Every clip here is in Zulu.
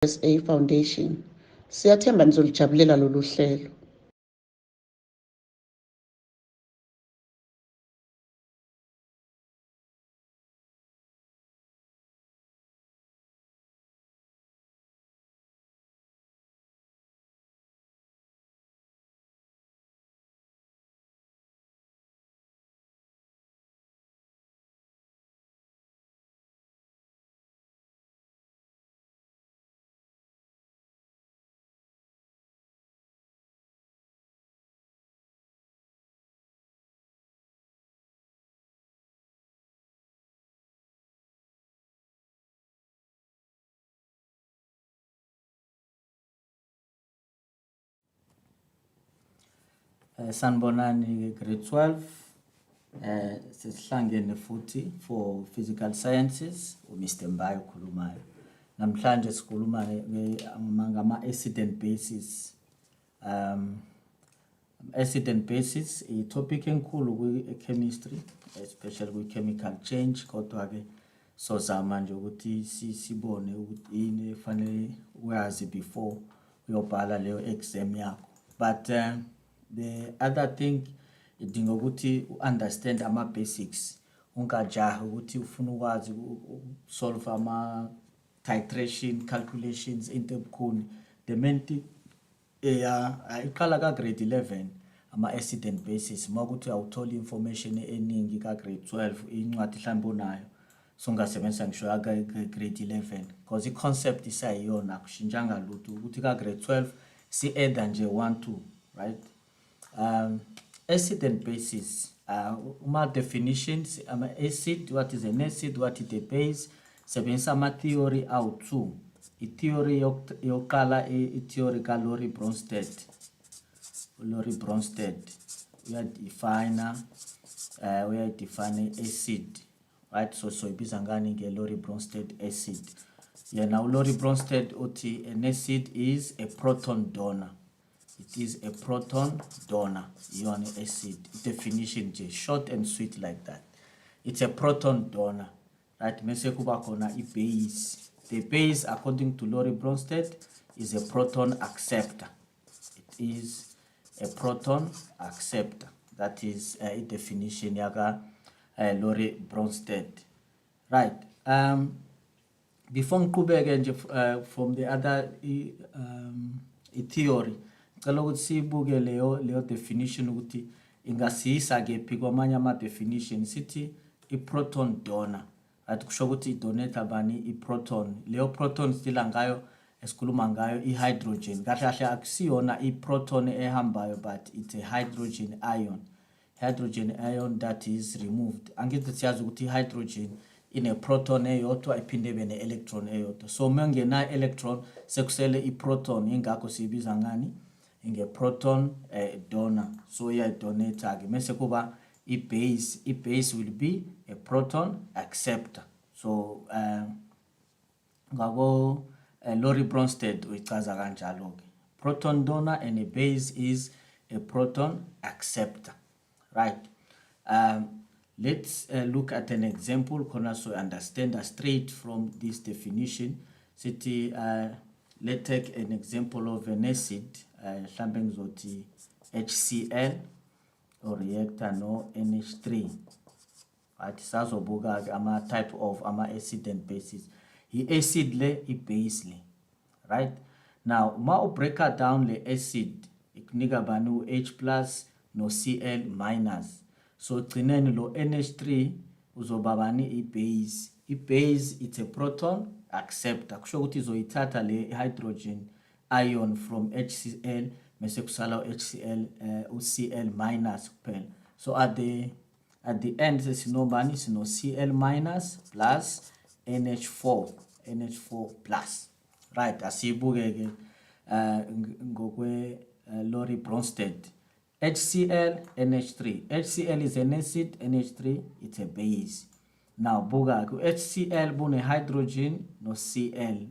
SA Foundation. Siyathemba nizolijabulela lolu hlelo. Sanibonani grade 12 sesihlangene futhi for physical sciences uMr Mbayo ukhulumayo. Namhlanje sikhuluma ngama acid and bases. Acid and bases i topic enkulu kwi chemistry, especially kwi chemical change, kodwa ke sozama nje ukuthi sibone ukuthi yini efanele uyazi before uyobhala leyo exam yakho. But the other thing idinga ukuthi understand ama basics, ungajahi ukuthi ufuna ukwazi solve ama titration calculations into ebukhuni. The main thing iqala ka grade 11 ama acid and bases, makuthi awuthola information eningi ka grade 12 incwadi mhlawumbe unayo so ungasebenzisa ngisho ka grade 11 because i concept isayiyona akushintshanga lutho ukuthi ka grade 12 si add nje 1 2, right? Acid and bases, uma definitions, acid, what is an acid, what is a base, sebenzisa ama theory awu-2. I-theory yokuqala i-theory ka Lori Bronsted. Lori Bronsted uyadefine acid, right? So ibiza ngani ke Lori Bronsted acid. Now Lori Bronsted uthi an acid is a proton donor. It is a proton donor, ion acid. Definition J, short and sweet like that. It's a proton donor, right? Mese kuba kona I base. The base, according to Lori Bronsted, is a proton acceptor. It is a proton acceptor. That is a definition yaga Lori Bronsted, right? Before ngiqhubeke nje from the other theory, cela ukuthi sibuke leyo definition ukuthi ingasiyisa kephi kwamanye ama definition. Sithi I proton donor, athi kusho ukuthi idonate abani I proton. Leyo proton stila ngayo esikhuluma ngayo I hydrogen. Kahle kahle akusiyona I proton ehambayo, but it's a hydrogen ion. Hydrogen ion that is removed. Angithi siyazi ukuthi hydrogen ine proton eyodwa iphinde ibe ne electron eyodwa. So mangena electron sekusele I proton, ingakho sibiza ngani inge proton donor. So yeah, donate ake mase kuba I base will be a proton acceptor. So ngako Lori Bronsted uyichaza kanjalo ke. Proton donor and a base is a proton acceptor, right? Let's look at an example khona so understand straight from this definition. Sithi let's take an example of an acid, mhlambe ngizothi HCl or reactor no NH3. Right, sazobuka ke ama type of ama acid and bases. I acid le I base le, right? Now ma break down le acid ikunika bani H plus no Cl minus. So gcineni lo NH3 uzoba bani I base. I base it's a proton acceptor. Kusho ukuthi izoyithatha le hydrogen ion from HCl mase kusala HCl uCl minus kuphela. So at the end sesinobani sino Cl minus plus NH4 plus, right? Asibuke ke ngokwe Lori Bronsted. HCl, NH3. HCl is an acid, NH3 it's a base. Now buga HCl bune hydrogen no Cl,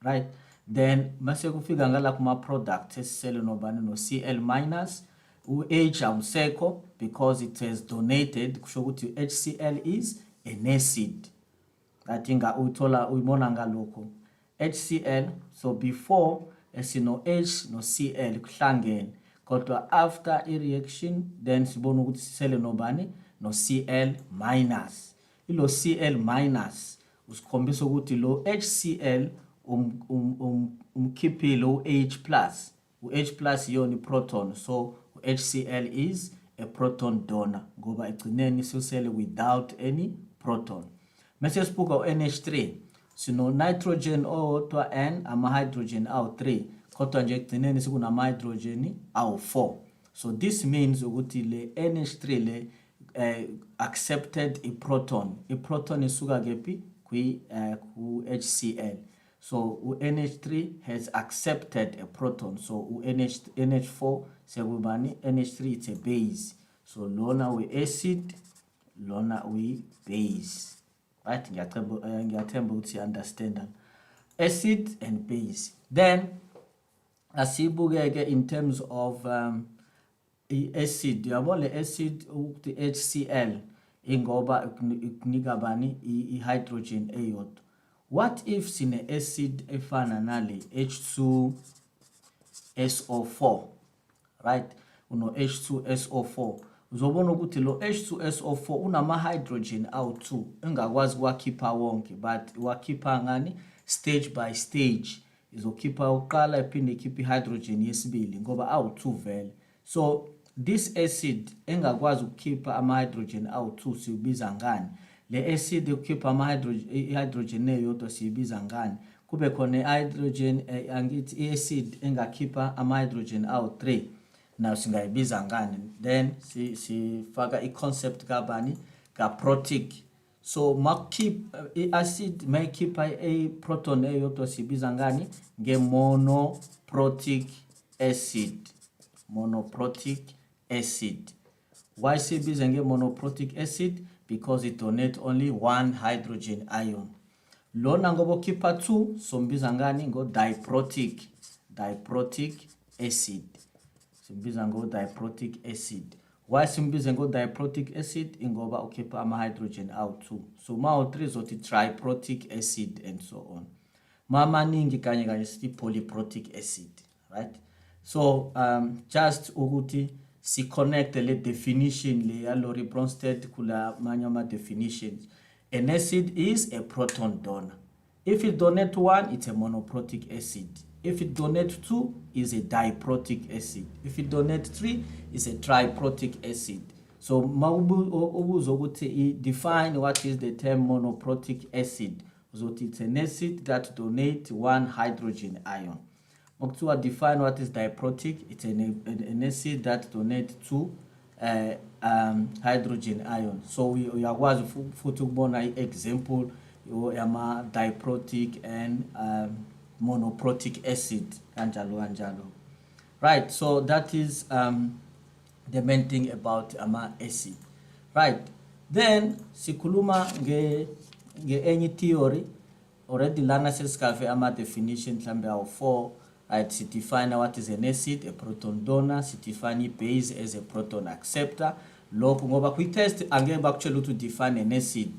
right? Then mase kufika ngala kuma product esisele nobani no Cl minus H awusekho because it has donated. Kusho ukuthi HCl is an acid. I think uyithola uyibona ngalokho. HCl. So before sino H no Cl kuhlangene, kodwa after i-reaction then sibona ukuthi sisele nobani no Cl minus. Ilo Cl minus usikhombisa ukuthi lo HCl umkhiphile u-H plus. U-H plus yona i-proton, so HCl is a proton donor ngoba egcineni sisele without any proton. Mase sibuka u-NH3 sino nitrogen owodwa and ama-hydrogen awu-3, kodwa nje egcineni sikunama-hydrogen awu-4. So this means ukuthi le NH3 le accepted i-proton. I-proton isuka kephi ku-HCl. So u-NH3 has accepted a proton. So u-NH4 sekubani? NH3 it's a base. So lona we-acid, lona we-base. Right? Ngiyathemba ukuthi understand acid and base. Then asibukeke in terms of acid. Yabo le acid ukuthi HCl ingoba ikunika bani i-hydrogen eyodwa. What if sine acid efana nale H2SO4, right? Uno H2SO4 uzobona ukuthi lo H2SO4 unama-hydrogen awu-2 engakwazi kuwakhipha wonke, but wakhipha ngani stage by stage. Izokhipha uqala iphinde ikhiphe i-hydrogen yesibili ngoba awu-2 vele. So this acid engakwazi ukukhipha ama-hydrogen awu-2 siyibiza ngani? Le acid ukukhipha i-hydrogen eyodwa siyibiza ngani? Kube khona i-hydrogen angithi i-acid engakhipha ama-hydrogen awu-3, nayo singayibiza ngani? Then sifaka i-concept kabani ka-protic. So i-acid mayikhipha i-proton eyodwa siyibiza ngani? Nge-monoprotic acid. Monoprotic acid. Why siyibiza nge-monoprotic acid? Because it donates only one hydrogen ion. Lona ngoba ukhipha 2, so mbiza ngani? Ngo-diprotic. Diprotic acid. Simbiza ngo-diprotic acid. Why simbiza ngo-diprotic acid? Ingoba ukhipha ama-hydrogen awu-2. So ma-3 zothi triprotic acid and so on. Maningi kanye kanye sithi polyprotic acid, right? So just ukuthi si connect le definition le ya Lori Bronsted kula manye ama definitions. An acid is a proton donor. If it donates 1, it's a monoprotic acid. If it donates 2, it's a diprotic acid. If it donates 3, it's a triprotic acid. So define what is the term monoprotic acid. So it's an acid that donates 1 hydrogen ion. To define what is diprotic, it's an acid that donates 2 hydrogen ions. So we are going to an example of diprotic and monoprotic acid. Anjalo. Right, so that is the main thing about acid. Right, then sikuluma nge any theory already lana sesikafe definition mhlambe awu 4. Right, she define what is an acid, a proton donor. She define base as a proton acceptor. Lokhu ngoba kwi-test angeke bakutshela ukuthi define an acid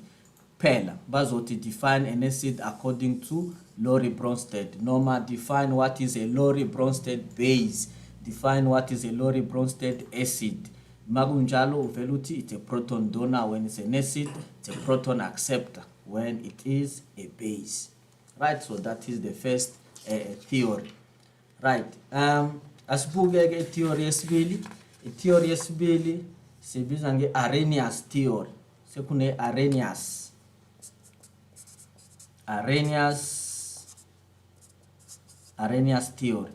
phela, bazothi define an acid according to Lori Bronsted. Noma define what is a Lori Bronsted base, define what is a Lori Bronsted acid. Makunjalo uvela uthi it's a proton donor when it's an acid, it's a proton acceptor when it is a base. Right, so that is the first theory. Right, asibukeke theory yesibili. Theory yesibili sibiza nge-Arrhenius theory. Sekune Arrhenius theory.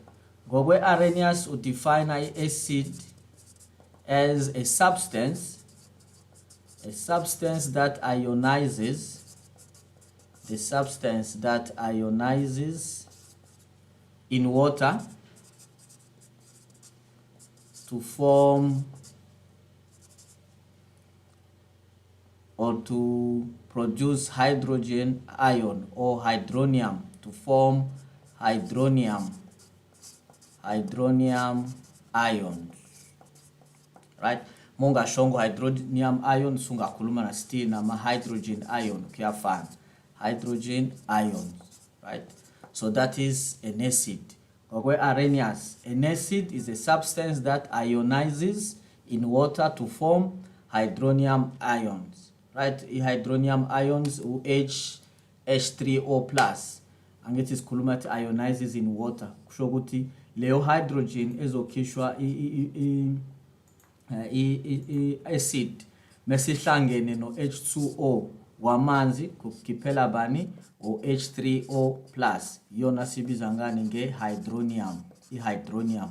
Ngokwe Arrhenius udefine acid as a substance that ionizes, in water to form or to produce hydrogen ion or hydronium, to form hydronium ions. Right? Monga shongo hydronium ion sungakhuluma na still nama hydrogen ion kuyafana. Hydrogen ions, right? So that is an acid. Arrhenius. An acid is a substance that ionizes in water to form hydronium ions. Right? Hydronium ions H3O plus. Angithi sikhuluma ukuthi ionizes in water. Kusho ukuthi leyo hydrogen ezokhishwa acid mesihlangene no H2O wamanzi kukhiphela bani o H3O plus yona sibiza ngani ngehydronium ihydronium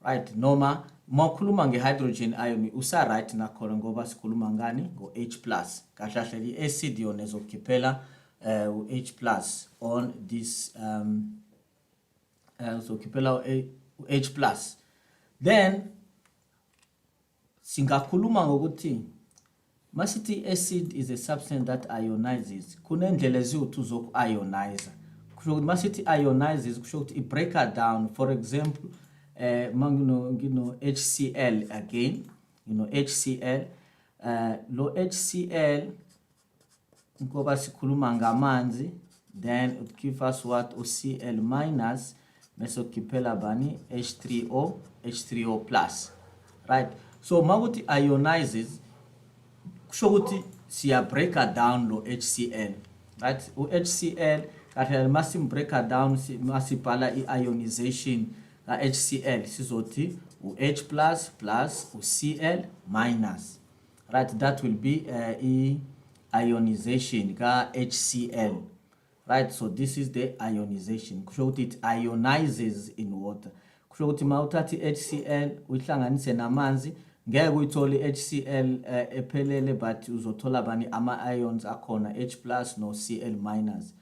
right noma makhuluma ngehydrogen ion usa right nakhona ngoba sikhuluma ngani ngo H plus kahle kahle iacid yona ezokhiphela H plus on this uzokhiphela H plus. Then singakhuluma ngokuthi masithi acid is a substance that ionizes kunendlela eziwu zoku-ionize. Kusho ukuthi masithi ionizes kusho ukuthi i-breaker down. For example, HCl again, HCl, lo HCl ngoba sikhuluma ngamanzi, then it gives us what? Cl minus bese ukhiphela bani H3O plus, right? So makuthi ionizes kusho ukuthi siya breaker down lo HCl, right? HCl kahle masim breaker down masibhala ionization ka HCl sizothi H plus plus Cl minus, right? That will be ionization ka HCl, right? So this is the ionization. Kusho ukuthi it ionizes in water. Kusho ukuthi mawuthathi HCl uyihlanganise namanzi ngeke uyithole HCl ephelele, but uzothola bani ama ions akhona H plus no Cl minus.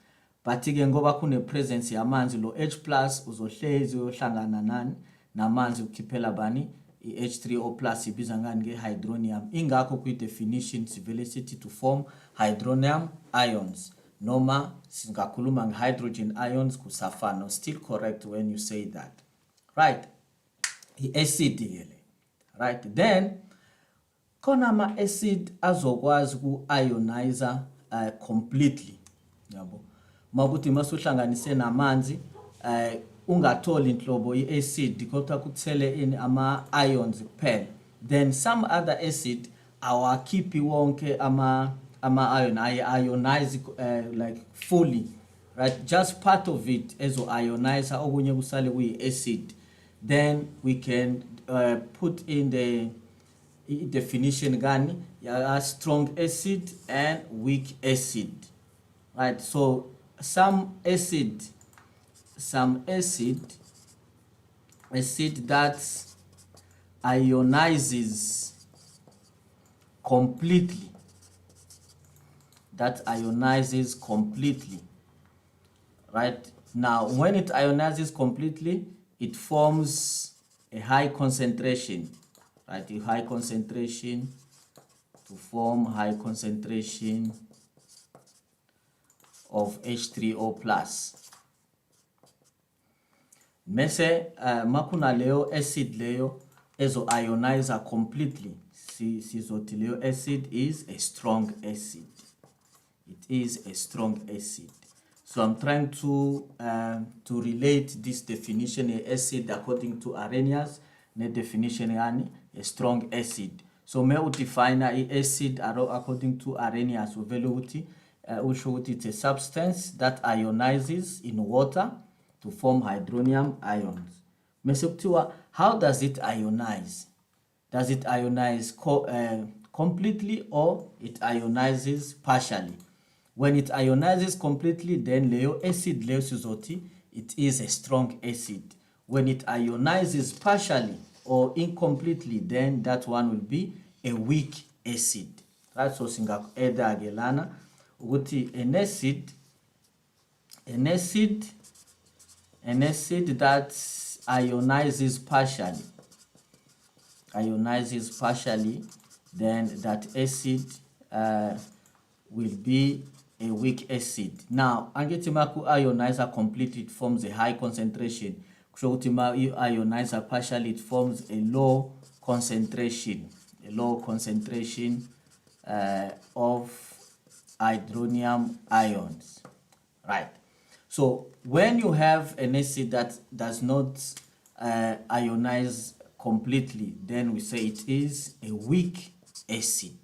But ke ngoba kune presence yamanzi lo H plus uzohlezi uyohlangana nani namanzi ukhiphela bani H3O plus ibiza ngani ngehydronium. Ingakho kwi definition sivele sithi to form hydronium ions noma singakhuluma nge-hydrogen ions kusafana. Still correct when you say that, right? I-acid yele, right? Then khona ama-acid azokwazi ku-ionizer completely, yabo. Makuthi masuhlanganise namanzi ungatholi inhlobo i-acid kodwa kuthele in ama-ions kuphela, then some other acid awakhiphi wonke ama-ion ionize like fully, right? Just part of it ezo-ionize okunye kusale kuyi-acid. Then we can put in the definition gani ya strong acid and weak acid, right? So some acid that ionizes completely, right? Now when it ionizes completely, it forms a high concentration, right? A high concentration to form high concentration of H3O plus. Mese makuna leo acid leo ezo ionizer completely. Sizothi leo acid is a strong acid. It is a strong acid. So I'm trying to relate this definition of acid according to Arrhenius, the definition yani a strong acid. So me define a acid according to Arrhenius uveluti usho it's a substance that ionizes in water to form hydronium ions. Mesuktiwa, how does it ionize? Does it ionize completely or it ionizes partially? When it ionizes completely, then leo acid leo sizoti, it is a strong acid. When it ionizes partially or incompletely, then that one will be a weak acid. Right? So singa eda agelana uguti an acid that ionizes partially, then that acid will be a weak acid. Now, angetimaku ionizer completely, it forms a high concentration. Kushokutima ionizer partially, it forms a low concentration of hydronium ions, right? So when you have an acid that does not ionize completely, then we say it is a weak acid.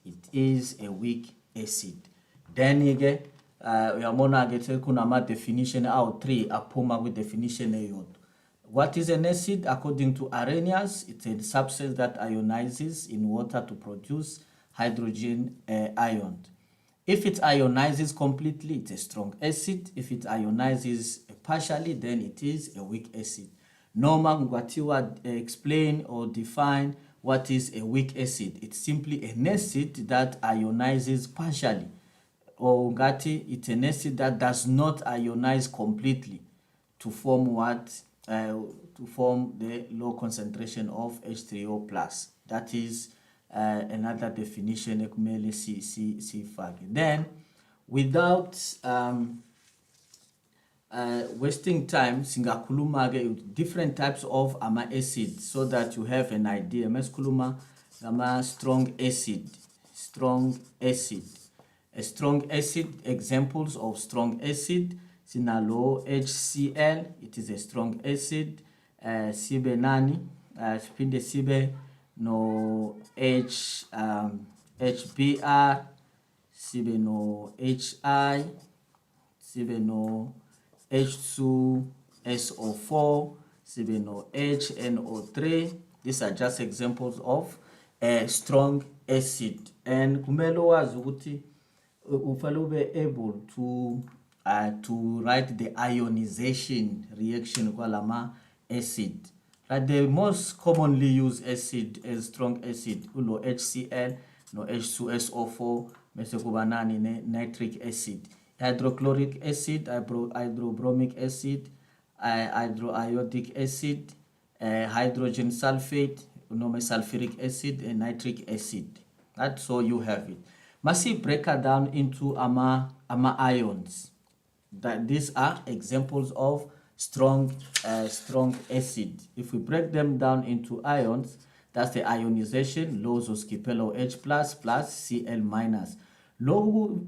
It is a weak acid. Then again, uyabona ke sekunama definition awu-3 aphuma kwi-definition eyodwa. What is an acid? According to Arrhenius, it's a substance that ionizes in water to produce hydrogen ions. If it ionizes completely, it's a strong acid. If it ionizes partially, then it is a weak acid. Noma ngwathiwa explain or define what is a weak acid. It's simply an acid that ionizes partially. Or ngati, it's an acid that does not ionize completely to form what? To form the low concentration of H3O+. That is another definition ekumele sifake. Then, without wasting time, singakhuluma different types of ama-acids so that you have an idea. Mesikhuluma ngama strong acid. A strong acid, examples of strong acid, sinalo HCl, it is a strong acid. Sibe nani, siphinde sibe no HBr, sibe no HI, sibe no H2SO4, sibe no HNO3. These are just examples of a strong acid. And kumele wazi ukuthi ufale be able to write the ionization reaction kwalama acid. The most commonly used acid as strong acid ulo HCl no H2SO4 bese kuba nani nitric acid, hydrochloric acid, hydrobromic acid, hydroiodic acid, hydrogen sulfate, noma sulfuric acid, and nitric acid. That's so you have it. Must break it down into ama ions. That these are examples of strong acid. If we break them down into ions, that's the ionization, low zoskipelo H plus Cl minus. Loku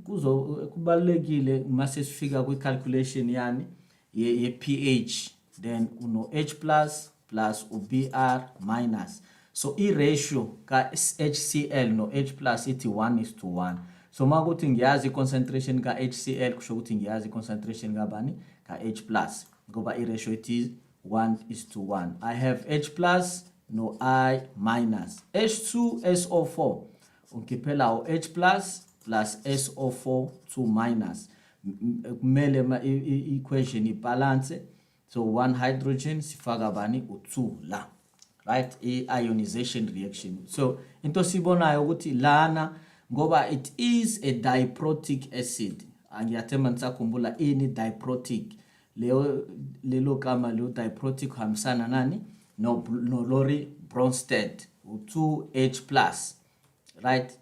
kubalulekile mase sifika kwi calculation yani ye pH, then uno H plus uBr minus. So I ratio ka HCl no H plus iti 1:1. So makuthi ngiyazi concentration ka HCl kusho ukuthi ngiyazi concentration ka bani ka H plus ngoba I ratio it is 1:1. I have H plus no I minus. H2SO4 unkiphela u H plus SO4 2 minus. Kumele equation ibalance. So one hydrogen sifaka bani u2 la. Right, ionization reaction. So into sibonayo ukuthi lana ngoba it is a diprotic acid. Angiyathemba nisakhumbula ini diprotic. Lelo gama lo diprotic hamsana nani no Lori Bronsted u2H plus. Right,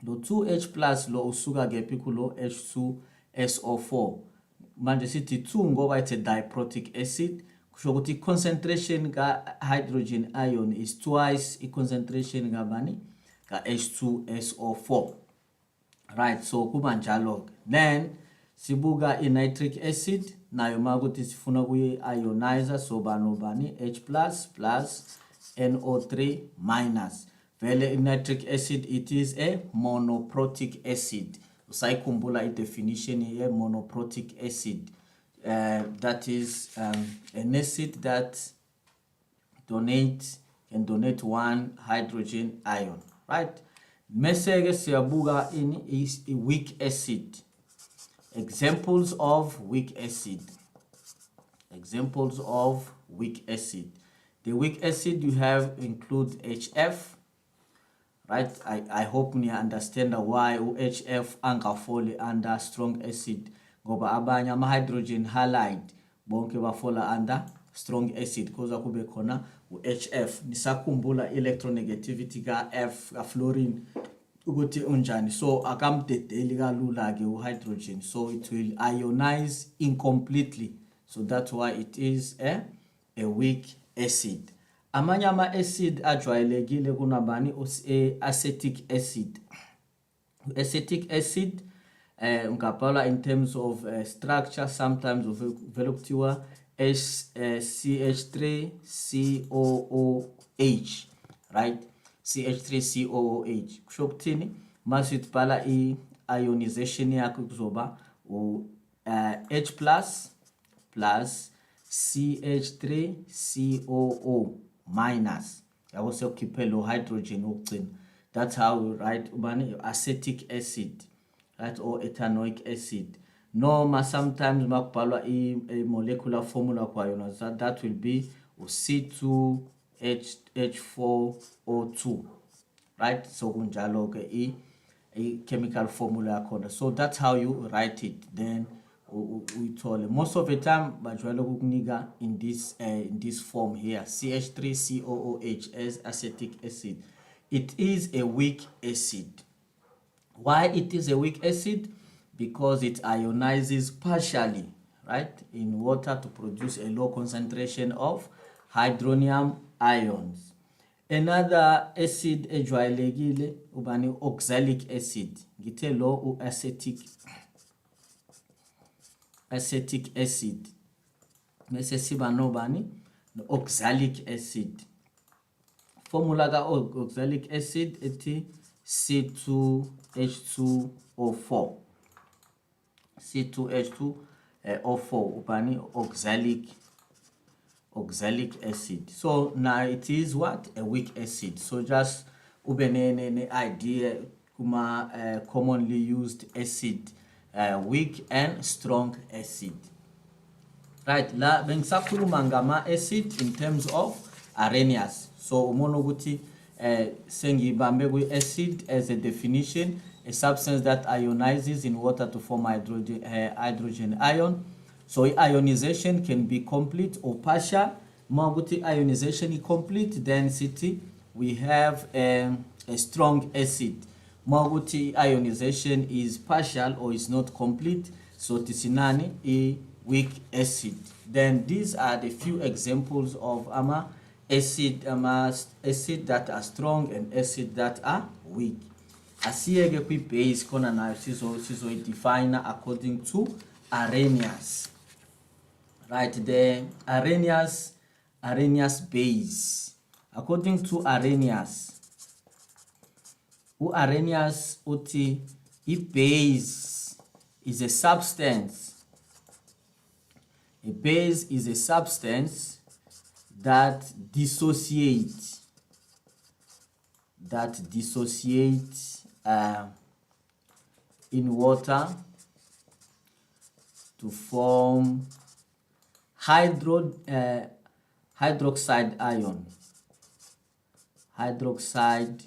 lo 2H plus lo usuka kephi kulo H2SO4. Manje sithi 2 ngoba it's a diprotic acid. Kusho ukuthi concentration ka hydrogen ion is twice the concentration ka bani ka H2SO4. Right, so kuba njalo. Then sibuka nitric acid nayo makuthi sifuna kuyi ionizer, so bani H plus NO3 minus. Vele nitric acid it is a monoprotic acid. Usayikhumbula i-definition ye monoprotic acid. That is an acid that can donate one hydrogen ion, right? Mesege siyabuka in is a weak acid. Examples of weak acid. Examples of weak acid. The weak acid you have include HF. Right? I hope you understand why HF angafoli under strong acid. Ngoba abanye ama hydrogen halide bonke bafola under strong acid because akube khona uHF. Nisakhumbula electronegativity ka F ka fluorine ukuthi unjani. So akamdedeli kalula ke uhydrogen, so it will ionize incompletely. So that's why it is a weak acid. Amanye ama acid ajwayelekile kunabani acetic acid. Acetic acid ungabhala in terms of structure, sometimes uvela kuthiwa CH3COOH, right? CH3COOH kusho kuthini mase sibhala i-ionization yakho kuzoba H plus plus CH3COO minus. Yabo sekukhiphe lo hydrogen wokugcina. That's how we write ubani acetic acid, right, or ethanoic acid. Noma sometimes makubhalwa a molecular formula kwayona, that will be C2H4O2, right? So kunjalo ke a chemical formula yakhona. So that's how you write it. Then we told most of the time bajwayele ukukunika in this form here, CH3COOH as acetic acid. It is a weak acid. Why it is a weak acid? Because it ionizes partially, right, in water to produce a low concentration of hydronium ions. Another acid ejwayelekile ubani oxalic acid. Ngithe lo acetic acid. Bese siba nobani no oxalic acid. Formula ka oxalic acid ethi C2H2O4. C2H2O4 ubani oxalic acid. So now it is what? A weak acid. So just ube ne idea kuma commonly used acid, weak and strong acid. Right, la bengisakhuluma ngama acid in terms of Arrhenius. So umona ukuthi sengibambe ku acid as a definition, a substance that ionizes in water to form hydrogen ion. So ionization can be complete or partial. Maguti ionization is complete, then we have a strong acid. Maguti ionization is partial or is not complete, so tisinani a weak acid. Then these are the few examples of acid that are strong and acid that are weak. Asiyeke kwi base kona nayo sizo define according to Arrhenius. Right, the Arrhenius base. According to Arrhenius, uti base is a substance. A base is a substance that dissociates in water to form hydroxide ion. Hydroxide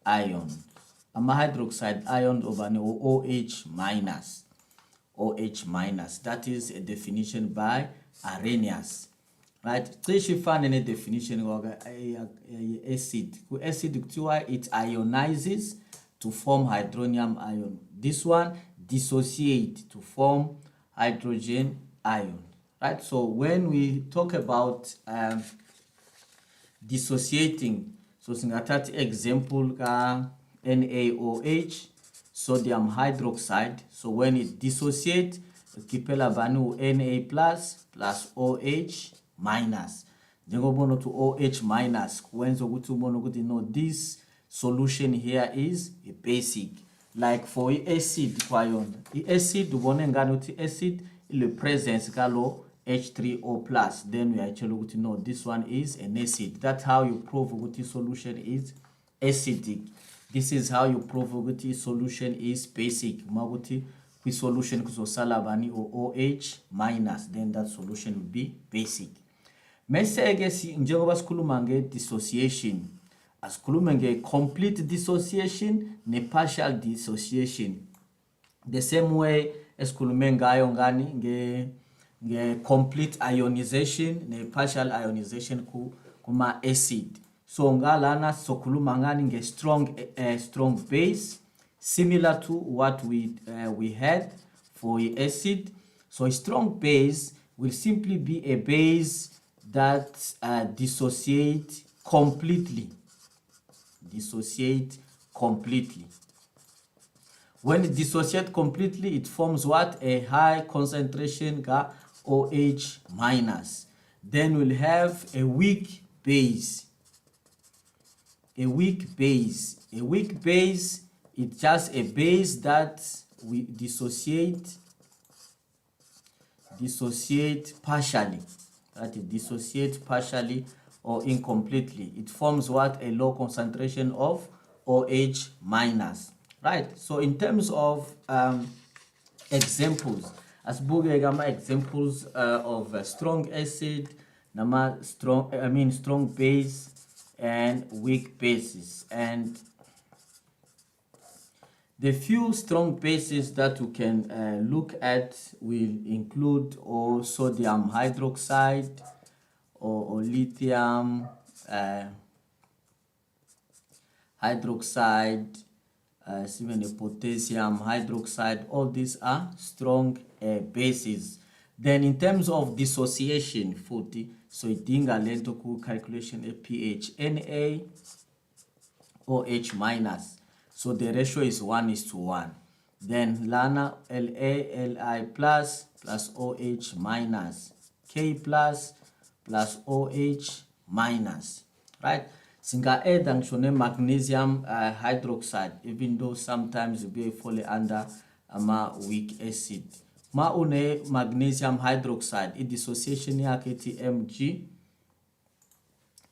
ion over OH minus. OH minus. That is a definition by Arrhenius. Right? Cishe fana ne definition of acid. Acid it ionizes to form hydronium ion. This one dissociate to form hydrogen ion. Right? So when we talk about dissociating, so singathatha example ka NaOH, sodium hydroxide. So when it dissociates, kipela banu Na plus OH minus. Njengobona to OH minus kwenza ukuthi ubone ukuthi no, this solution here is a basic. Like for acid kwayona, acid ubone ngani ukuthi acid ile presence kalo H3O plus, then we actually ukuthi no, this one is an acid. That's how you prove ukuthi solution is acidic. This is how you prove ukuthi solution is basic. Maguti kwi solution kuzosala bani OH minus, then that solution will be basic. Meseke njengoba sikhuluma nge dissociation, asikhulume nge complete dissociation ne partial dissociation. The same way esikhulume ngayo ngani nge complete ionization ne partial ionization kuma acid. So ngalana sokhuluma ngani nge strong base, similar to what we had for acid. So a strong base will simply be a base that dissociate completely. When it dissociates completely, it forms what? A high concentration ga OH minus. Then we'll have a weak base. A weak base. A weak base, it's just a base that we dissociate partially. That is, dissociate partially or incompletely. It forms what? A low concentration of OH minus. Right. So in terms of examples, as bugegama examples of strong acid, strong base and weak bases. And the few strong bases that we can look at will include sodium hydroxide or lithium hydroxide, even a potassium hydroxide. All these are strong bases. Then in terms of dissociation, so idinga lento ku calculation a pH Na OH minus. So the ratio is 1:1. Then lana Li plus OH minus, K plus OH minus, right? Singa add angione magnesium hydroxide, even though sometimes we fall under weak acid. Ma une magnesium hydroxide, dissociation yake ti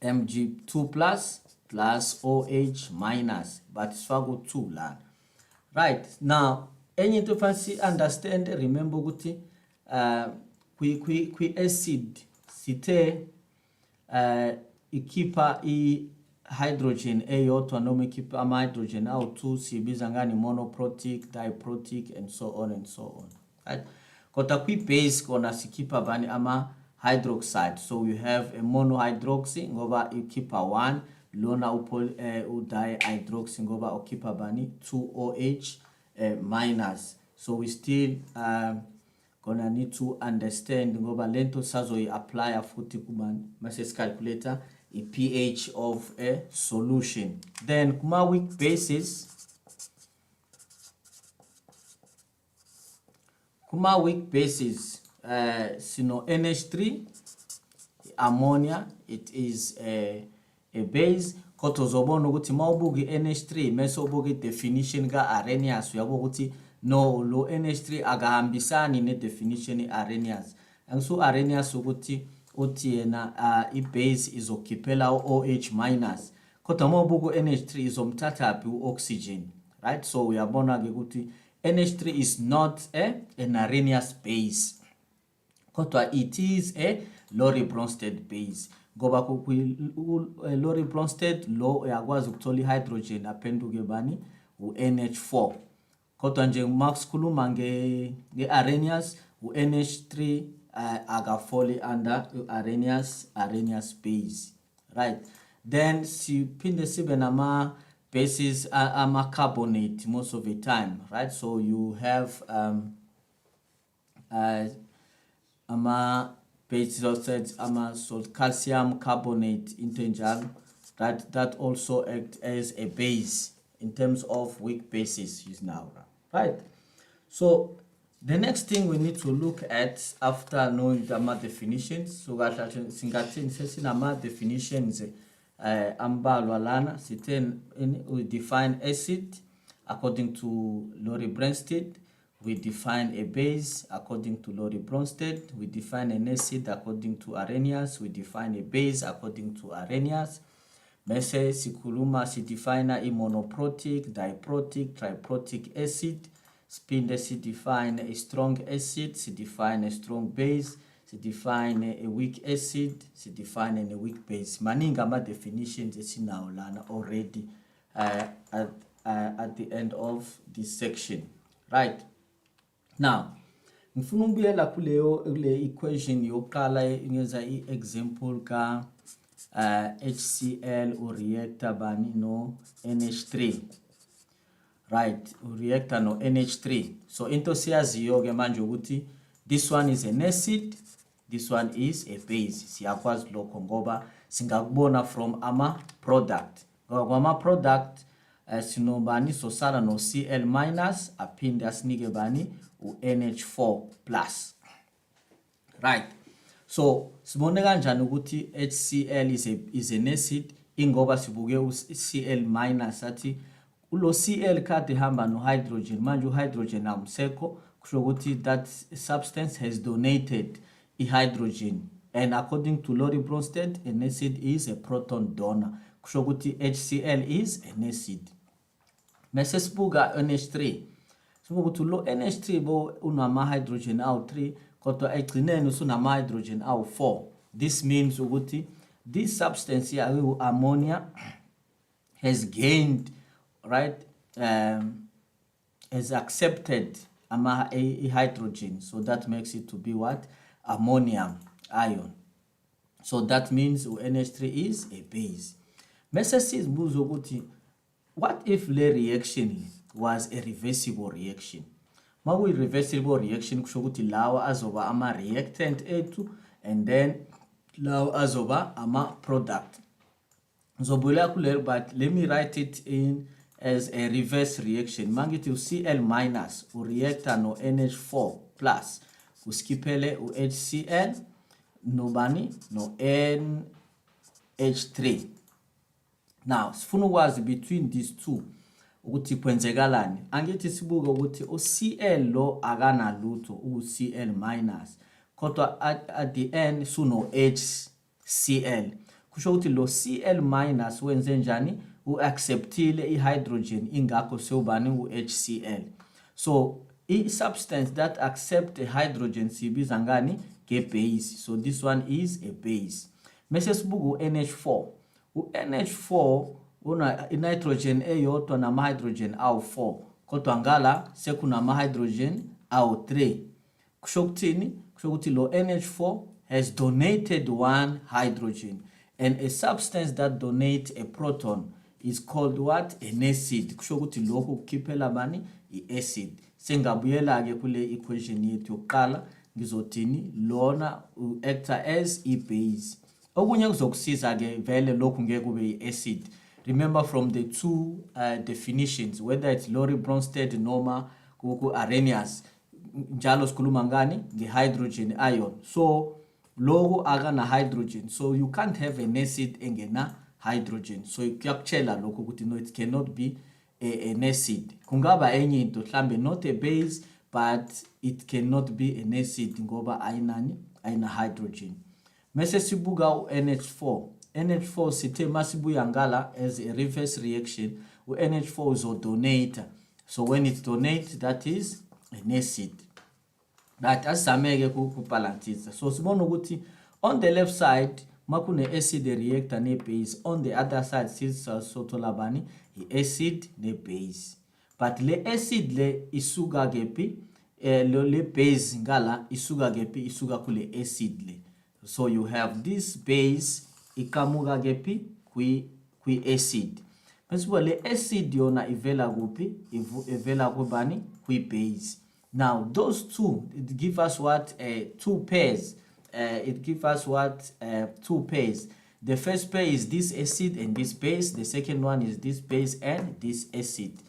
Mg2 plus OH minus, but swago 2 la. Right, now any to fancy understand, remember guti kwi acid site ikipa hydrogen eyodwa noma ikhipha hydrogen awu2 sibiza ngani monoprotic, diprotic and so on. Right, kodwa kwi base kona sikhipha bani hydroxide. So we have a monohydroxy ngoba ikhipha 1, lona dihydroxy ngoba ukhipha bani 2 OH minus. So we still gonna need to understand ngoba lento sazoyi apply futhi kubani mase calculator pH of a solution. Then kuma weak bases, sino NH3 ammonia, it is a base. Koto zobona ukuthi mawubuki NH3 mase ubuki definition ka Arrhenius, uyabo ukuthi no lo NH3 agahambisani ne definition Arrhenius. Angiso Arrhenius ukuthi uthi yena i-base izokhiphela OH minus, kodwa mawubuku NH3 izomthatha phi oxygen, right? So uyabona ke ukuthi NH3 is not an Arrhenius base, kodwa it is a Lorentz-Bronsted base. Ngoba Lorentz-Bronsted lo uyakwazi ukuthola i-hydrogen aphenduke bani u-NH4, kodwa nje makukhuluma nge-Arrhenius u-NH3 akafoli under Arrhenius base, right? Then siphinde sibe nama bases carbonate most of the time, right? So you have base oxides, salt calcium carbonate into that also act as a base in terms of weak bases is now, right? So the next thing we need to look at after knowing the definitions, so singathi definitions ambalwa lana we define acid according to Lorentz-Bronsted, we define a base according to Lorentz-Bronsted, we define an acid according to Arrhenius, we define a base according to Arrhenius. Mese sikuluma si define monoprotic, diprotic, triprotic acid. Spinde si define a strong acid, si define a strong base, si define a weak acid, si define a weak base. Maninga ma definitions esinaulana already at the end of this section, right? Now, ngifuna ukubuyela kule equation yokuqala ngeza example ka HCl or reactor bani no NH3, right? Reactor no NH3. So into siyaziyo ke manje ukuthi this one is an acid, this one is a base. Siyakwazi lokho ngoba singakubona from ama product. Ngoba ama product sinobani sosala no Cl minus aphinde asinike bani u-NH4 plus. Right, so sibone kanjani ukuthi HCl is an acid ingoba sibuke u-Cl minus athi ulo Cl kade hamba no hydrogen, manje u-hydrogen amsekho, kusho ukuthi that substance has donated i-hydrogen, and according to Lori Bronsted, an acid is a proton donor, kusho ukuthi HCl is an acid. Mese sibuka NH3, sibuka ukuthi lo NH3 bo unama hydrogen awu-3 kodwa egcineni usunama hydrogen awu-4. This means ukuthi this substance here, ammonia, has gained, right, has accepted a hydrogen, so that makes it to be what? Ammonium ion. So that means NH3 is a base. Mese sizibuza ukuthi what if the reaction was a reversible reaction? Maku reversible reaction kusho ukuthi lawa azoba ama reactant ethu and then lawa azoba ama product. Ngizobuyela kulelo, but let me write it in as a reverse reaction. Mangithi uCl minus ureacta no NH4 plus kuskiphele uHCl nobani no NH3. Now sifuna ukwazi between these two ukuthi kwenzekalani. Angithi sibuke ukuthi uCl lo akana lutho uCl minus kodwa at the end suno HCl, kusho ukuthi lo Cl minus wenze njani, uacceptile i-hydrogen ingakho sewubani u-HCl. So i-substance that accept a hydrogen sibiza ngani nge-base, so this one is a base. Mese sibuka u-NH4, u-NH4 una nitrogen eyodwa nama hydrogen awu-4 kodwa ngala sekunama hydrogen awu-3. Kusho ukuthini? Kusho ukuthi lo NH4 has donated one hydrogen, and a substance that donates a proton is called what? An acid. Kusho ukuthi lokhu kukhiphela bani? I-acid. Sengabuyela ke kule equation yethu yokuqala ngizothini lona u-acta as i-base. Okunye kuzokusiza ke vele lokhu ngeke kube i-acid. Remember from the two definitions, whether it's Lori Bronsted noma kuku Arrhenius, njalo sikhuluma ngani nge-hydrogen ion. So logo akana hydrogen, so you can't have an acid engena hydrogen. So kuyakutshela lokho ukuthi no, it cannot be an acid. Kungaba enye into mhlambe not a base, but it cannot be an acid ngoba ayina hydrogen. Mese sibuka u-NH4. NH4 sithe masibuya ngala as a reverse reaction, u-NH4 uzodonate. So when it donates, that is an acid. That asameke kubalansisa. So sibona ukuthi on the left side makune acid reactor ne base, on the other side sothola bani i-acid ne base. But le acid le isuka kephi, le base ngala isuka kephi, isuka kule acid le. So you have this base ikamuka kephi kwi acid. Bese le acid yona ivela kuphi? Ivela kubani? Kwi base. Now those two, it give us what? Two pairs. It give us what? Two pairs. The first pair is this acid and this base. The second one is this base and this acid.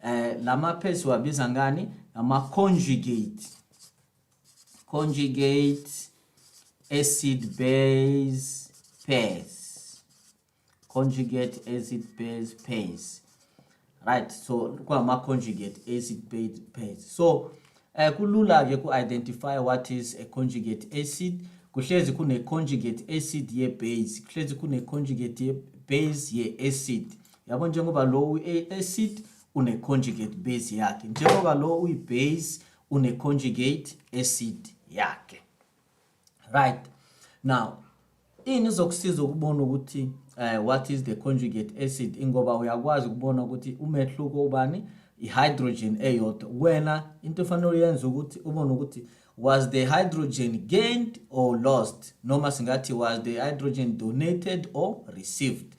Lama pairs wabiza ngani? Lama conjugate. Conjugate acid base pairs. Conjugate acid base pairs. Right, so kwa ma conjugate acid base pairs. So kulula ke ku identify what is a conjugate acid. Kuhlezi kune conjugate acid ye base, kuhlezi kune conjugate ye base ye acid. Yabo njengoba lo acid une conjugate base yakhe, njengoba lo uyi base une conjugate acid yakhe. Right, now inizokusiza ukubona ukuthi what is the conjugate acid, ingoba uyakwazi ukubona ukuthi umehluko ubani i-hydrogen eyodwa. Wena into efanele yenze ukuthi ubone ukuthi was the hydrogen gained or lost, noma singathi was the hydrogen donated or received.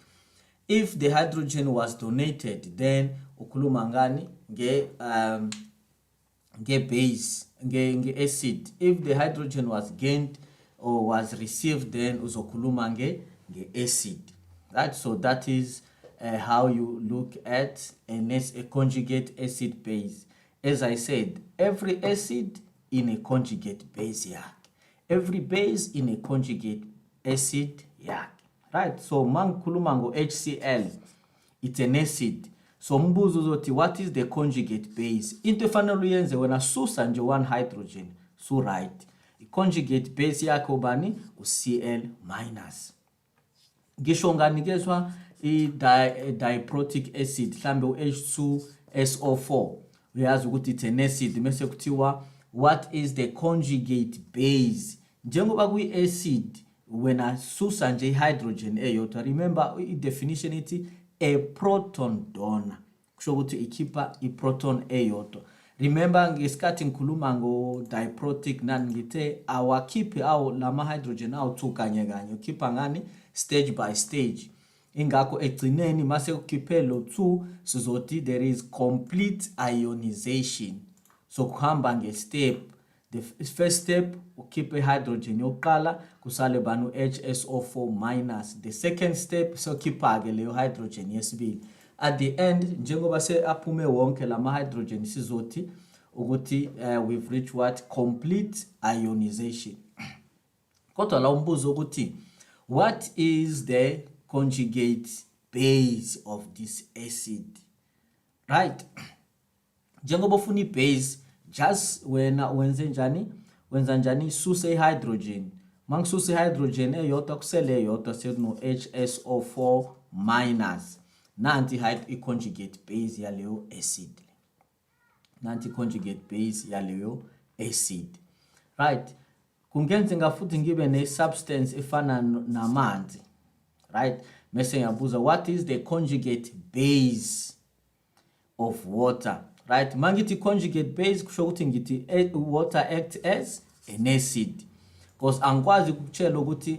If the hydrogen was donated, then ukhuluma ngani nge-base, nge-acid. If the hydrogen was gained or was received, then uzokhuluma nge-acid. Right, so that is how you look at a conjugate acid base. As I said, every acid in a conjugate base yakhe, every base in a conjugate acid yakhe, right? So mangikhuluma ngo-HCl, it's an acid. So mbuzo uzothi, what is the conjugate base? Into efanele uyenze wena susa nje one hydrogen, so right. I-conjugate base yakhe ubani? U-Cl minus. Ngisho nganikezwa i-diprotic acid mhlambe u-H2SO4, uyazi ukuthi it's an acid, mase kuthiwa what is the conjugate base? Njengoba kuyi-acid wena susa nje i-hydrogen eyodwa, remember i-definition ithi a proton donor, kusho ukuthi ikhipha i-proton eyodwa. Remember ngesikhathi ngikhuluma ngo-diprotic nani ngithe awakhiphi lama-hydrogen awu-2 kanye kanye, ukhipha ngani? Stage by stage. Ingakho egcineni mase ukhiphe lo 2 sizothi there is complete ionization. So kuhamba nge-step. The first step ukhiphe i-hydrogen yokuqala kusale bani u-HSO4 minus. The second step sokhipha-ke leyo hydrogen yesibili. At the end njengoba aphume wonke lama-hydrogen sizothi ukuthi we've reached what? Complete ionization. Kodwa la umbuzo ukuthi what is the conjugate base of this acid? Right? Njengoba ufuna i-base, just wena wenze njani? Wenza njani? Suse i-hydrogen. Mangisuse i-hydrogen eyodwa kusele eyodwa sekuno HSO4 minus. Nanti i-conjugate base yaleyo acid. Nanti conjugate base yaleyo acid. Right? Kungenzeka futhi ngibe ne-substance efana namanzi. Right? Mese ngiyabuza, what is the conjugate base of water? Right? Mangithi conjugate base kusho ukuthi ngithi water act as an acid. Because angikwazi ukutshela ukuthi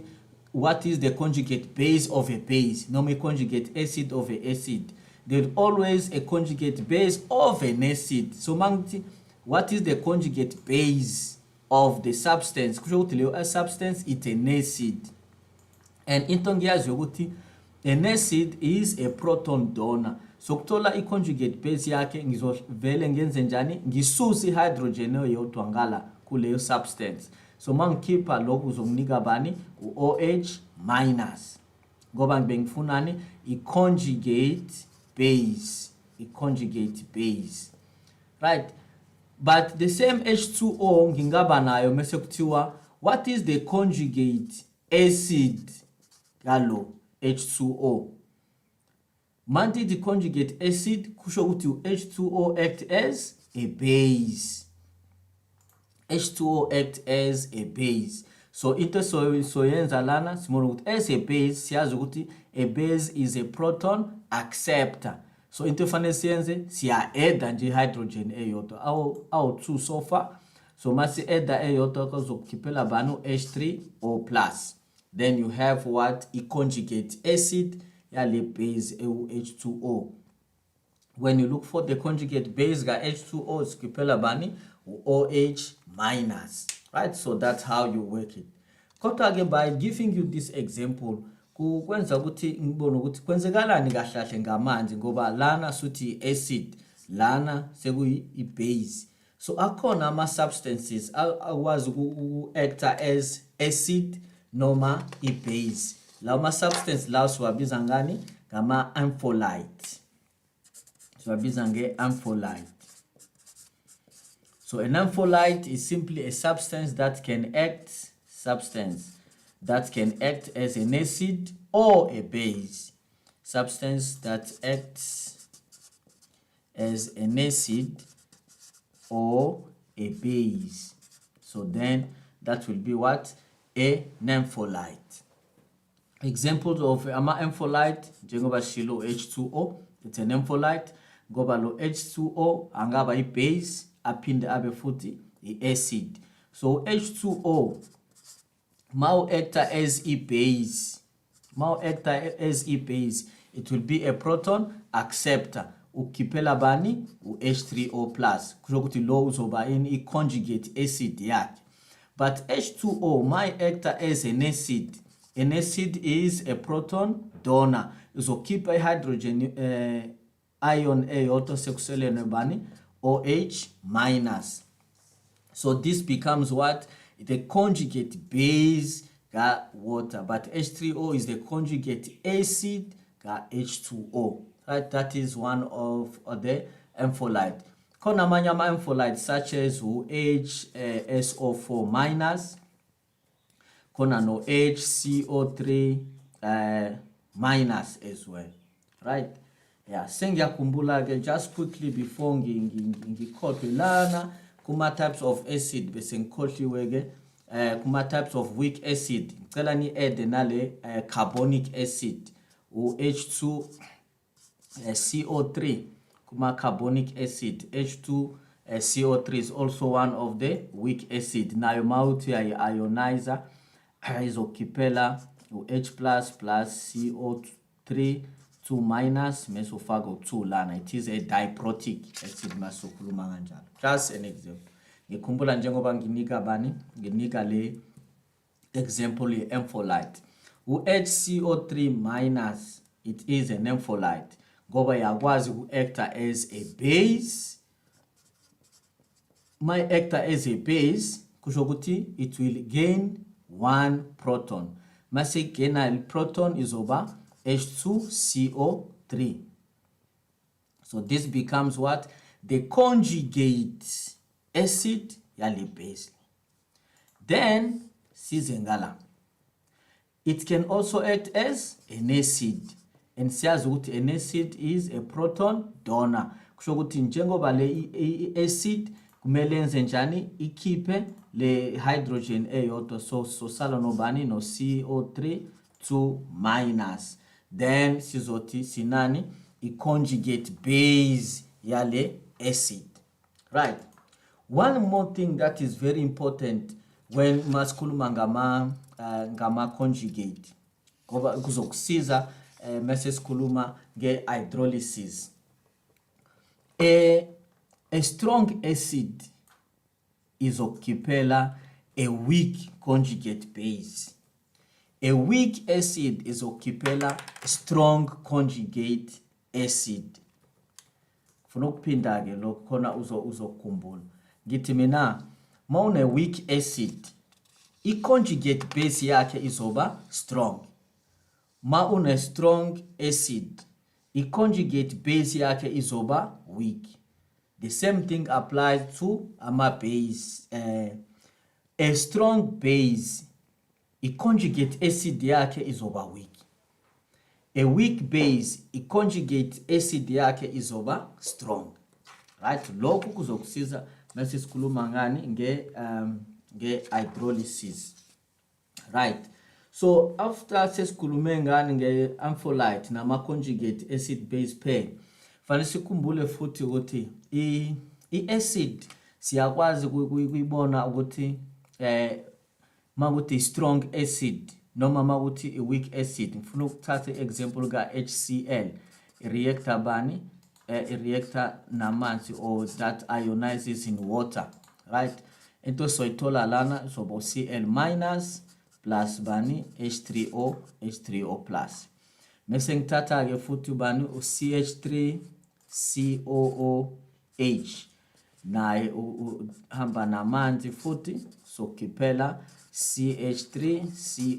what is the conjugate base of a base, noma a conjugate acid of a acid. There's always a conjugate base of an acid. So mangithi what is the conjugate base of the substance? Kusho ukuthi leyo substance it's an acid. And into ngiyazi ukuthi an acid is a proton donor. So kuthola i-conjugate base yakhe ngizovele ngenze njani? Ngisuse i-hydrogen eyodwa ngala kuleyo substance. So mangikhipha lokhu uzonginika bani? U-OH minus. Ngoba ngibengifunani? I-conjugate base. I-conjugate base. Right? But the same H2O ngingaba nayo mase kuthiwa what is the conjugate acid yalo H2O? Manti the conjugate acid kusho ukuthi H2O act as a base. H2O act as a base. So into soyenza lana simona ukuthi as a base siyazi ukuthi a base is a proton acceptor. So into fanele siyenze siya-adda nje hydrogen eyodwa awu 2 so far. So masi adda eyodwa kuzokukhiphela bani H3O+. Then you have what? I-conjugate acid yale base H2O. When you look for the conjugate base ga H2O sikhiphela bani OH minus. Right? So that's how you work it. Kodwa ke by giving you this example kwenza ukuthi ngibone ukuthi kwenzekalani kahle kahle ngamanzi ngoba lana suthi acid, lana sekuyi i-base. So akhona ama substances akwazi uku-act as acid noma i-base. Lawo ma substance lawo siwabiza ngani? Ngama ampholyte. Siwabiza nge-ampholyte. So an ampholyte is simply a substance that can act as an acid or a base. Substance that acts as an acid or a base. So then that will be what? An ampholyte. Examples of ampholyte, njengoba shilo H2O, it's an ampholyte. Ngoba lo H2O angaba i-base aphinde abe futhi i-acid. So H2O mau actor as a-base. It will be a proton acceptor. Ukhiphela bani? U-H3O+. Kusho ukuthi lo uzoba i-conjugate acid yakhe. But H2O might act as an acid. An acid is a proton donor. Izokhipha i-hydrogen ion eyodwa sekuselene bani OH minus. So this becomes what? The conjugate base ka water, but H3O is the conjugate acid ka H2O. Right? That is one of the ampholyte. Khona amanye ama-ampholyte such as HSO4 minus, khona no HCO3 minus as well. Right? Yeah, sengiyakumbula ke just quickly before ngikhohlwe lana kuma types of acid bese ngikhohliwe ke kuma types of weak acid ngicela ni add nale carbonic acid H2 CO3 kuma carbonic acid H2 CO3 is also one of the weak acid. Nayo mawuthi ionizer izokhipela H plus CO3 2 minus mesofaka 2 lana. It is a diprotic acid masokhuluma kanjalo. Just an example. Ngikhumbula njengoba nginika le example ye ampholyte. HCO3 minus, it is an ampholyte ngoba yakwazi uku-acta as a base. My acta as a base kusho ukuthi it will gain 1 proton. Mase gaina proton izoba H2CO3. So this becomes what? The conjugate acid yale base. Then sizengala. It can also act as an acid. And siyazi ukuthi an acid is a proton donor. Kusho ukuthi njengoba le acid kumele yenze njani ikhiphe le hydrogen eyodwa, so sala nobani no CO3 2 minus. Then sizothi sinani i-conjugate base yale acid. Right. One more thing that is very important when masikhuluma ngama conjugate ngoba kuzokusiza mase sikhuluma nge-hydrolysis. A strong acid izokhipela a weak conjugate base. A weak acid izokhipela strong conjugate acid. Funa ukuphinda ke lokho khona uzokhumbula. Ngithi mina mawune weak acid i-conjugate base yakhe izoba strong. Ma une strong acid i-conjugate base yakhe izoba weak. The same thing applies to ama base. A strong base i-conjugate acid yakhe izoba weak. A weak base i-conjugate acid yakhe izoba strong. Right? Lokhu kuzokusiza mase sikhuluma ngani nge-hydrolysis. Right? So after sesikhulume ngani nge-ampholyte nama-conjugate acid base pair, fanele sikhumbule futhi ukuthi i-acid siyakwazi kuyibona ukuthi makuthi strong acid noma makuthi i-weak acid. Ngifuna ukuthatha i-example ka-HCl, i-reactor bani? I-reactor namanzi, or that ionizes in water. Right? Into soyithola lana sobo Cl minus plus bani H3O plus. Mese ngithatha ke futhi bani CH3 COOH naye uhamba namanzi futhi so khiphela CH3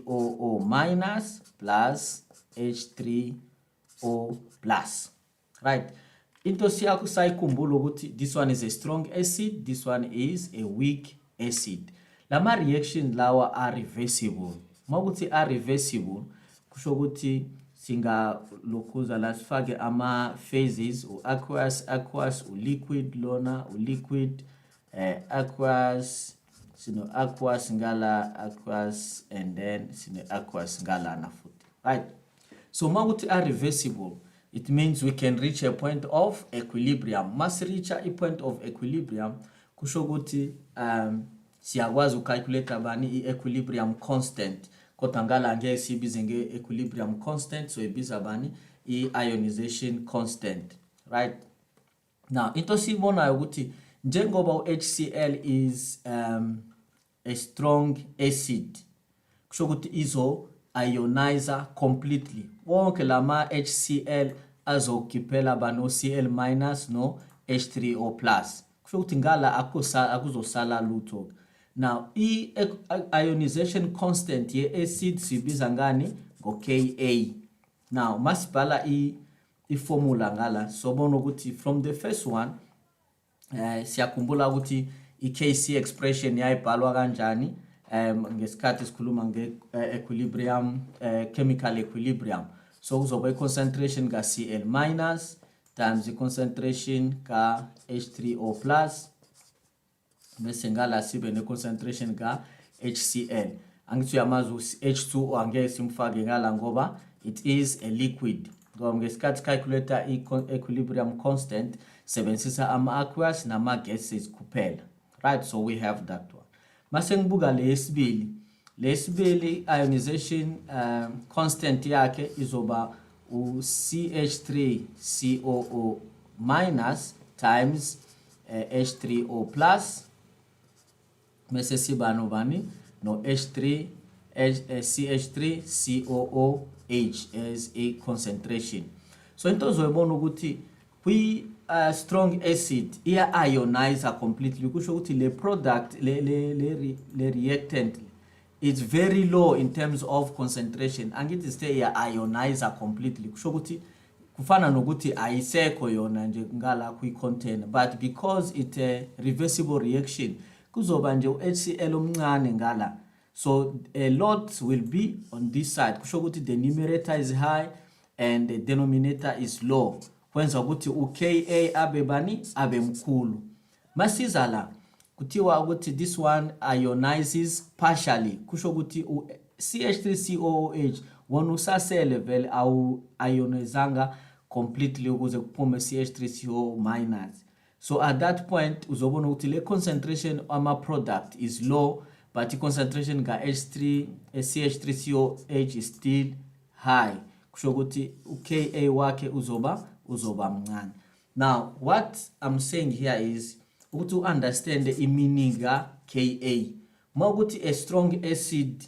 COO minus plus H3O plus. Right? Into sayikhumbula ukuthi this one is a strong acid, this one is a weak acid. Lama reactions lawa are reversible. Makuthi are reversible kusho ukuthi singa lokhuza la sifake ama phases aqueous liquid lona liquid aqueous sino aqueous ngala aqueous and then sino aqueous ngala na futhi. Right? So makuthi are reversible, it means we can reach a point of equilibrium. Mas reach a point of equilibrium kusho ukuthi siyakwazi ucalculate bani i-equilibrium constant. Kodwa ngala ngeke sibize nge-equilibrium constant, so ibiza bani i-ionization constant. Right? Now into sibonayo ukuthi njengoba HCl is a strong acid kusho ukuthi ionizer completely. Wonke lama HCl azokhiphela bano Cl minus no H3O plus. Kusho ukuthi ngala akuzosala lutho. Now ionization constant ye acid sibiza ngani ngo Ka. Now masibhala formula ngala sobona ukuthi from the first one siyakhumbula ukuthi i-Kc expression yayibhalwa kanjani ngesikhathi sikhuluma nge-equilibrium, chemical equilibrium. So kuzoba i-concentration ka-Cl minus times i-concentration ka-H3O plus bese ngala sibe ne-concentration ka-HCl. Angithi uyamazi H2O angeke simfake ngala ngoba it is a liquid. Ngoba ngesikhathi calculator equilibrium constant sebenzisa ama-aqueous nama-gases kuphela. Right, so we have that one. Mase ngibuka lesibili ionization constant yakhe izoba CH3COO minus times H3O plus bese siba nobani no CH3COOH as a concentration. So into zoyibona ukuthi kwi strong acid iya ionize completely, kusho ukuthi le product le reactant it's very low in terms of concentration. Angithi stay iya ionize completely, kusho ukuthi kufana nokuthi ayisekho yona nje ngala kwi container, but because it a reversible reaction kuzoba nje uHCl omncane ngala, so a lot will be on this side. Kusho ukuthi the numerator is high and the denominator is low, kwenza ukuthi uKa abe bani abe mkhulu. Masiza la kuthiwa ukuthi this one ionizes partially, kusho ukuthi CH3COOH wona usasele vele awu ionizanga completely ukuze kuphume CH3CO minus. So at that point uzobona ukuthi le concentration ama product is low, but the concentration ka CH3COH is still high, kusho ukuthi uKa wake uzoba mncane. Now what I'm saying here is to understand the meaning ka Ka. Mawukuthi a strong acid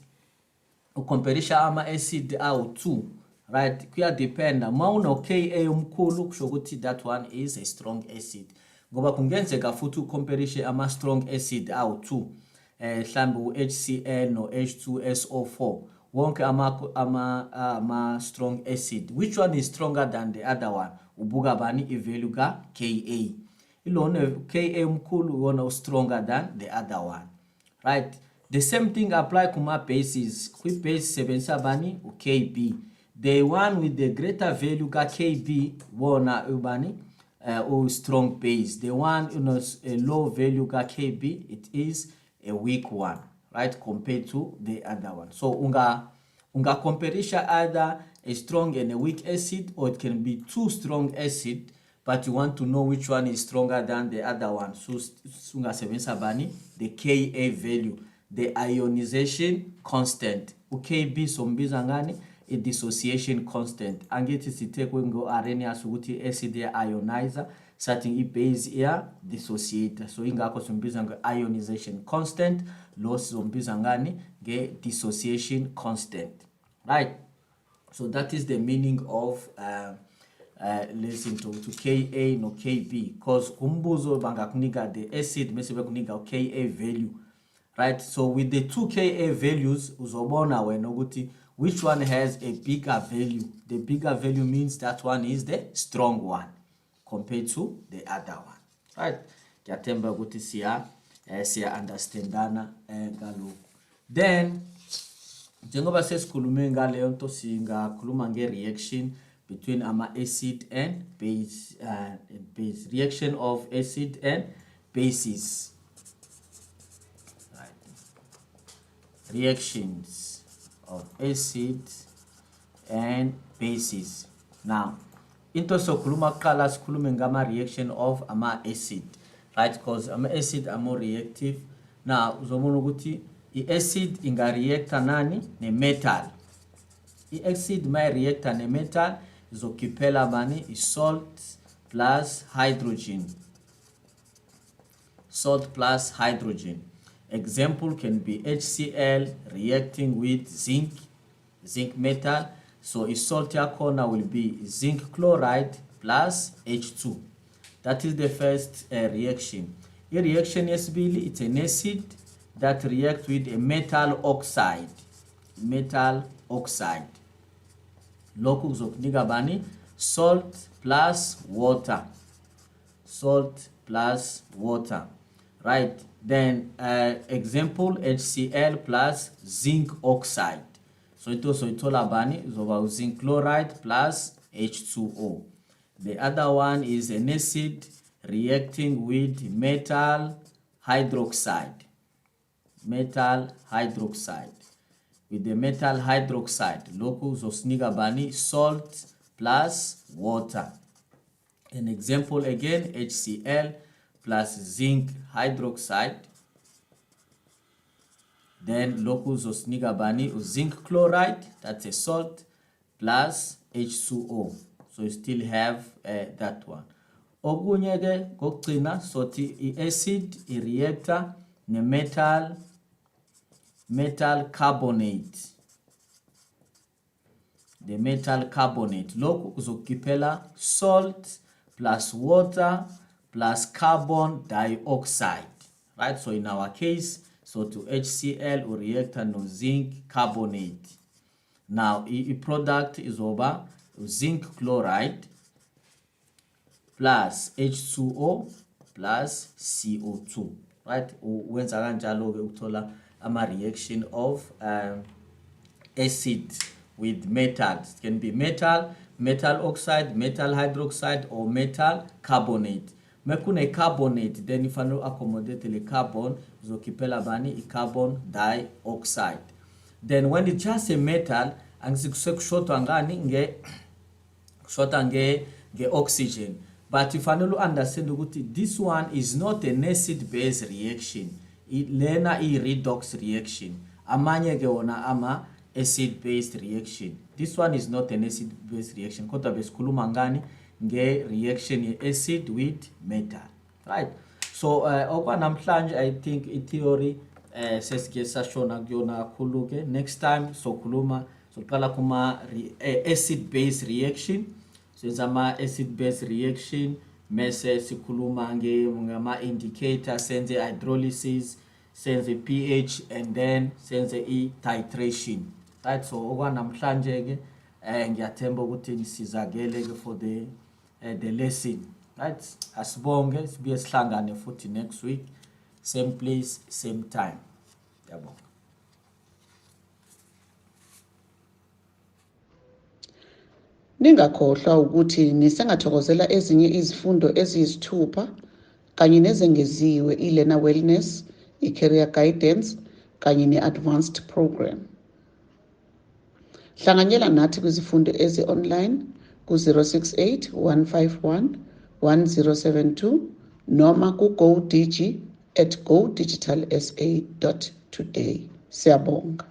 ukomparisha ama acid awu2, right, kuya dependa mawuno Ka umkhulu kusho ukuthi that one is a strong acid, ngoba kungenzeka futhi ukomparishe ama strong acid awu2 mhlambe uHCl no H2SO4 wonke ama strong acid, which one is stronger than the other one? Ubuka bani i-value ka Ka. Ilona Ka umkhulu wona stronger than the other one, right? The same thing apply kuma bases. Kwi base sebenzisa bani uKb. The one with the greater value ka Kb wona ubani strong base. The one a low value ka Kb, it is a weak one, right, compared to the other one. So unga comparisha either a strong and a weak acid, or it can be two strong acid, but you want to know which one is stronger than the other one. So unga sebenzisa bani the Ka value, the ionization constant. uKb sombiza ngani a dissociation constant. Angithi sitekwe ngo Arrhenius ukuthi acid ya ionizer setting i-base ya dissociator. So ingakho sombiza ngo ionization constant, lo sombiza ngani nge dissociation constant, right? So that is the meaning of listen to Ka no Kb, because umbuzo bangakunika the acid bese bekunika Ka value, right? So with the two Ka values uzobona wena ukuthi which one has a bigger value. The bigger value means that one is the strong one compared to the other one, right? Ngiyathemba ukuthi siya understandana ngalokho. Then njengoba sesikhulume ngaleyo nto singakhuluma nge-reaction between ama-acid and base, reaction of acid and bases, right? Reactions of acid and bases. Now into sokhuluma kuqala sikhulume ngama reaction of ama-acid, right, because ama-acid are more reactive. Now uzobona ukuthi i-acid inga reacta nani ne-metal. I-acid may reacta ne-metal izokhiphela bani i-salt plus hydrogen. Salt plus hydrogen. Example can be HCl reacting with zinc. zinc metal. So salt yakhona will be zinc chloride plus H2. That is the first reaction. A reaction yesibili, it's an acid that reacts with a metal oxide. Metal oxide. Lokhu kuzokunika bani? Salt plus water. Salt plus water. Right. Then example HCl plus zinc oxide. So it also Ithala bani is over zinc chloride plus H2O. The other one is an acid reacting with metal hydroxide. Metal hydroxide. With the metal hydroxide, lokhu zosinika bani? Salt plus water. An example again, HCl plus zinc hydroxide. Then lokhu zosinika bani? Zinc chloride, that's a salt, plus H2O. So you still have that one. Okunye ke kokugcina sothi i-acid i-reactor ne-metal carbonate. The metal carbonate. Lokhu kuzokukhipela salt plus water plus carbon dioxide. Right? So in our case, so to HCl we react no zinc carbonate. Now the product is over zinc chloride plus H2O plus CO2. Right? Wenza kanjalo ke ukuthola ama reaction of acid with metals. It can be metal oxide, metal hydroxide, or metal carbonate. Mekune carbonate, then if I know accommodate the carbon, zokipela bani carbon dioxide. Then when it's just a metal, angikushota ngani nge oxygen. But if I know understand ukuthi this one is not an acid-base reaction. Lena redox reaction. Amanye ke wona ama acid-based reaction. This one is not an acid-based reaction. Kodwa besikhuluma ngani nge reaction ye acid with metal. Right? So okwanamhlanje I think i-theory sesike sashona kuyona kakhulu ke. Next time sokhuluma soqala kuma acid-based reaction. So it's ama acid-based reaction. Mese sikhuluma ngama indicator senze hydrolysis, senze pH, and then senze titration. Right? So okwanamhlanje ke ngiyathemba ukuthi nisizakele ke for the lesson. Right? Asibonge sibuye sihlangane futhi next week, same place, same time. Yabonga. Ningakhohlwa ukuthi nisengathokozela ezinye izifundo eziyisithupha kanye nezengeziwe i-learner wellness, i-career guidance kanye ne-advanced program. Hlanganyela nathi kwizifundo ezi-online ku-068 151 1072 noma ku-GoDigi@godigitalsa.today. Siyabonga.